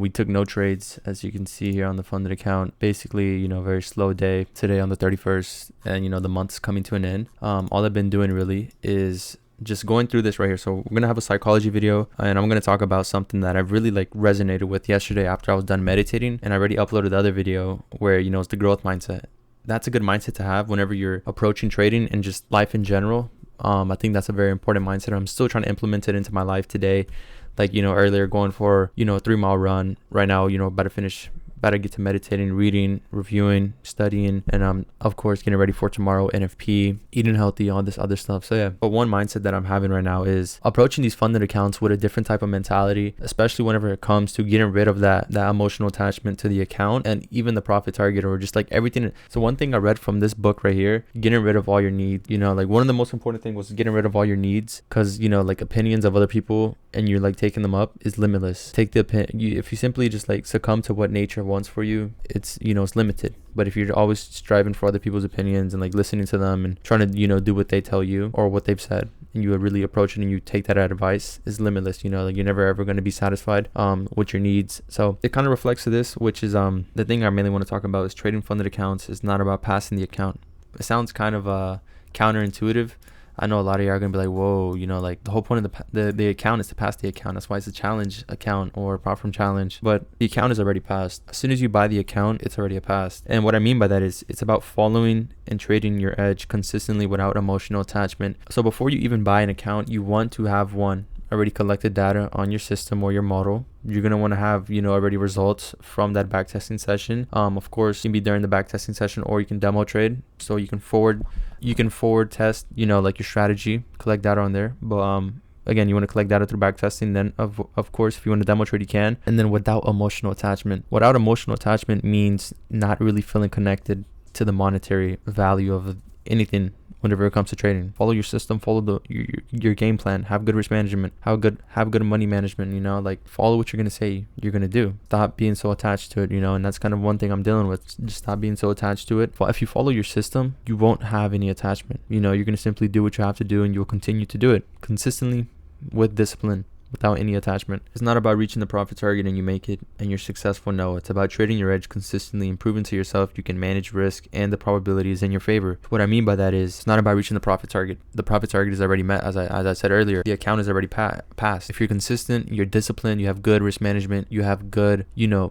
We took no trades, as you can see here on the funded account. Basically, very slow day today on the 31st, and the month's coming to an end. All I've been doing really is just going through this right here. So we're gonna have a psychology video, and I'm gonna talk about something that I've really resonated with yesterday after I was done meditating, and I already uploaded the other video where it's the growth mindset. That's a good mindset to have whenever you're approaching trading and just life in general. I think that's a very important mindset. I'm still trying to implement it into my life today. Earlier going for a 3-mile run. Right now, about to get to meditating, reading, reviewing, studying, and of course getting ready for tomorrow, NFP, eating healthy, all this other stuff. So yeah, but one mindset that I'm having right now is approaching these funded accounts with a different type of mentality, especially whenever it comes to getting rid of that emotional attachment to the account and even the profit target, or just everything. So one thing I read from this book right here, getting rid of all your needs, one of the most important things was getting rid of all your needs, because opinions of other people and you're taking them up is limitless. Take the opinion. If you simply just succumb to what nature wants for you, it's it's limited. But if you're always striving for other people's opinions and listening to them and trying to do what they tell you or what they've said, and you really approach it and you take that advice, is limitless. You're never ever going to be satisfied with your needs. So it kind of reflects to this, which is the thing I mainly want to talk about is trading funded accounts is not about passing the account. It sounds kind of counterintuitive. I know a lot of you are going to be like, whoa, the whole point of the account is to pass the account. That's why it's a challenge account or apart from challenge. But the account is already passed. As soon as you buy the account, it's already a pass. And what I mean by that is it's about following and trading your edge consistently without emotional attachment. So before you even buy an account, you want to have already collected data on your system or your model. You're going to want to have, already results from that backtesting session. Of course, it can be during the backtesting session, or you can demo trade. So you can forward test, your strategy, collect data on there. But again, you want to collect data through backtesting. Then of course, if you want to demo trade, you can. And then without emotional attachment. Without emotional attachment means not really feeling connected to the monetary value of anything. Whenever it comes to trading, follow your system, follow your game plan, have good risk management, have good money management, follow what you're going to say you're going to do. Stop being so attached to it, and that's kind of one thing I'm dealing with. Just stop being so attached to it. If you follow your system, you won't have any attachment. You're going to simply do what you have to do, and you'll continue to do it consistently with discipline, without any attachment. It's not about reaching the profit target and you make it and you're successful. No, it's about trading your edge consistently and proving to yourself you can manage risk and the probability is in your favor. What I mean by that is it's not about reaching the profit target. The profit target is already met. As I said earlier, the account is already passed. If you're consistent, you're disciplined, you have good risk management, you have good,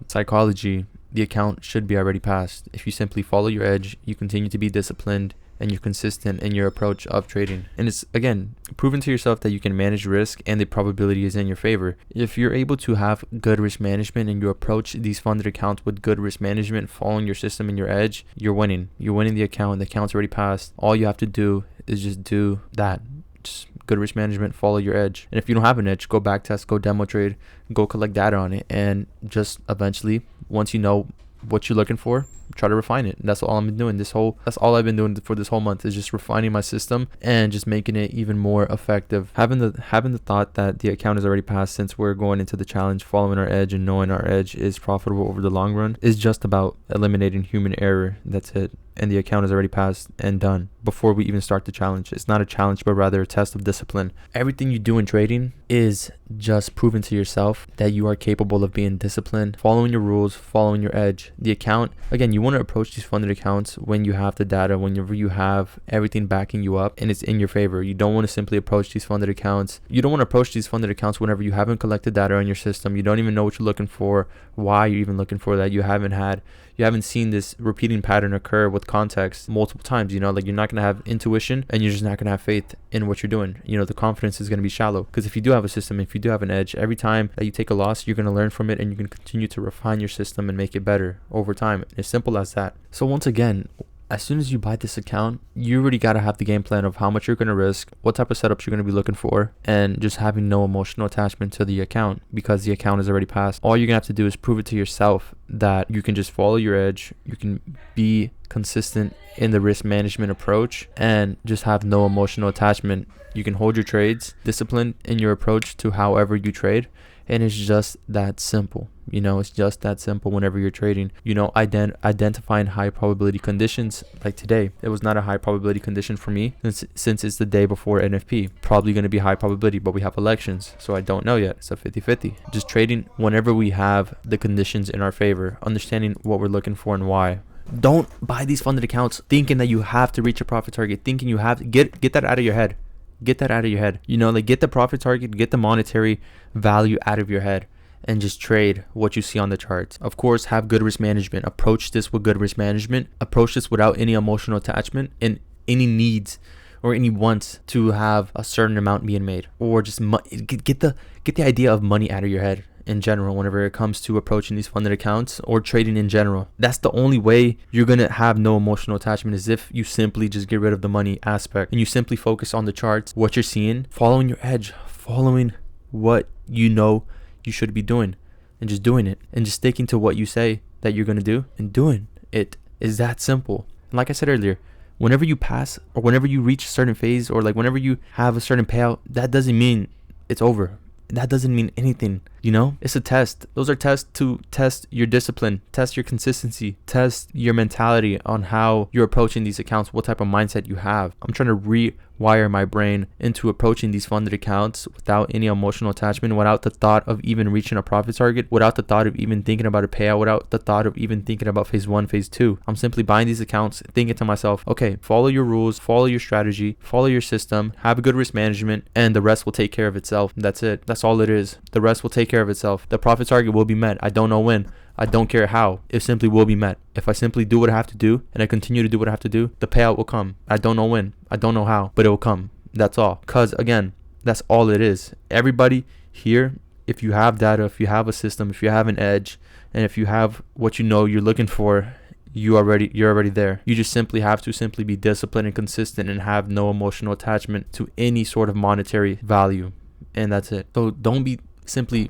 psychology, the account should be already passed. If you simply follow your edge, you continue to be disciplined, and you're consistent in your approach of trading. And it's, again, proven to yourself that you can manage risk and the probability is in your favor. If you're able to have good risk management and you approach these funded accounts with good risk management, following your system and your edge, you're winning. You're winning the account. The account's already passed. All you have to do is just do that. Just good risk management, follow your edge. And if you don't have an edge, go back test, go demo trade, go collect data on it. And just eventually, once you know what you're looking for, try to refine it. That's all I've been doing that's all I've been doing for this whole month, is just refining my system and just making it even more effective. Having the thought that the account is already passed, since we're going into the challenge, following our edge and knowing our edge is profitable over the long run, is just about eliminating human error. That's it. And the account is already passed and done before we even start the challenge. It's not a challenge, but rather a test of discipline. Everything you do in trading is just proving to yourself that you are capable of being disciplined, following your rules, following your edge. The account, again, you want to approach these funded accounts when you have the data, whenever you have everything backing you up and it's in your favor. You don't want to simply approach these funded accounts. You don't want to approach these funded accounts whenever you haven't collected data on your system. You don't even know what you're looking for, why you're even looking for that. You haven't seen this repeating pattern occur with context multiple times. You're not going to have intuition, and you're just not going to have faith in what you're doing. The confidence is going to be shallow, because if you do have a system, if you do have an edge, every time that you take a loss, you're going to learn from it, and you can continue to refine your system and make it better over time. It's simple as that. So once again, as soon as you buy this account, you already got to have the game plan of how much you're going to risk, what type of setups you're going to be looking for, and just having no emotional attachment to the account, because the account is already passed. All you're going to have to do is prove it to yourself that you can just follow your edge, you can be consistent in the risk management approach, and just have no emotional attachment. You can hold your trades, disciplined in your approach to however you trade, And it's just that simple. It's just that simple whenever you're trading. Identifying high probability conditions. Like today, it was not a high probability condition for me since it's the day before NFP. Probably going to be high probability, but we have elections, so I don't know yet. It's a 50-50. Just trading whenever we have the conditions in our favor, understanding what we're looking for and why. Don't buy these funded accounts thinking that you have to reach a profit target, thinking you have to get that out of your head. Get that out of your head. Get the profit target, get the monetary value out of your head, and just trade what you see on the charts. Of course, have good risk management. Approach this with good risk management. Approach this without any emotional attachment and any needs or any wants to have a certain amount being made, or just get the idea of money out of your head in general whenever it comes to approaching these funded accounts or trading in general. That's the only way you're going to have no emotional attachment, is if you simply just get rid of the money aspect and you simply focus on the charts, what you're seeing, following your edge, following what you should be doing, and just doing it, and just sticking to what you say that you're going to do and doing it. Is that simple. And like I said earlier, whenever you pass or whenever you reach a certain phase, or like whenever you have a certain payout, that doesn't mean it's over. That doesn't mean anything. It's a test. Those are tests to test your discipline, test your consistency, test your mentality on how you're approaching these accounts, what type of mindset you have. I'm trying to rewire my brain into approaching these funded accounts without any emotional attachment, without the thought of even reaching a profit target, without the thought of even thinking about a payout, without the thought of even thinking about phase 1, phase 2. I'm simply buying these accounts, thinking to myself, okay, follow your rules, follow your strategy, follow your system, have a good risk management, and the rest will take care of itself. That's it. That's all it is. The rest will take care of itself. The profit target will be met. I don't know when. I don't care how. It simply will be met. If I simply do what I have to do and I continue to do what I have to do, the payout will come. I don't know when. I don't know how, but it will come. That's all. Because again, that's all it is. Everybody here, if you have data, if you have a system, if you have an edge, and if you have what you're looking for, you're already there. You just simply have to simply be disciplined and consistent and have no emotional attachment to any sort of monetary value. And that's it. So don't be simply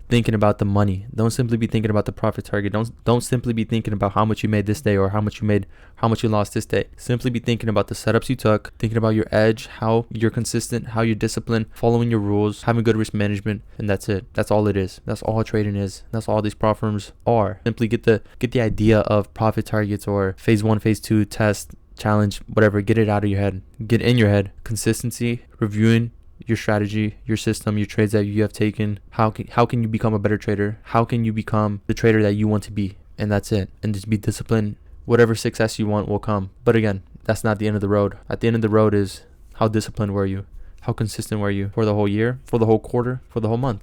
thinking about the money. Don't simply be thinking about the profit target. Don't simply be thinking about how much you made this day or how much you lost this day. Simply be thinking about the setups you took, thinking about your edge, how you're consistent, how you're disciplined, following your rules, having good risk management, and that's it. That's all it is. That's all trading is. That's all these prop firms are. Simply get the idea of profit targets or phase 1, phase 2, test, challenge, whatever. Get it out of your head. Get in your head. Consistency, reviewing your strategy, your system, your trades that you have taken. How can you become a better trader? How can you become the trader that you want to be? And that's it. And just be disciplined. Whatever success you want will come. But again, that's not the end of the road. At the end of the road is how disciplined were you? How consistent were you for the whole year, for the whole quarter, for the whole month?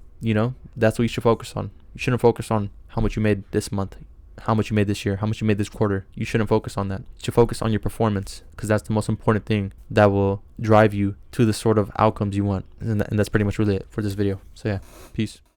That's what you should focus on. You shouldn't focus on how much you made this month, how much you made this year, how much you made this quarter. You shouldn't focus on that. You should focus on your performance, because that's the most important thing that will drive you to the sort of outcomes you want. And that's pretty much really it for this video. So yeah, peace.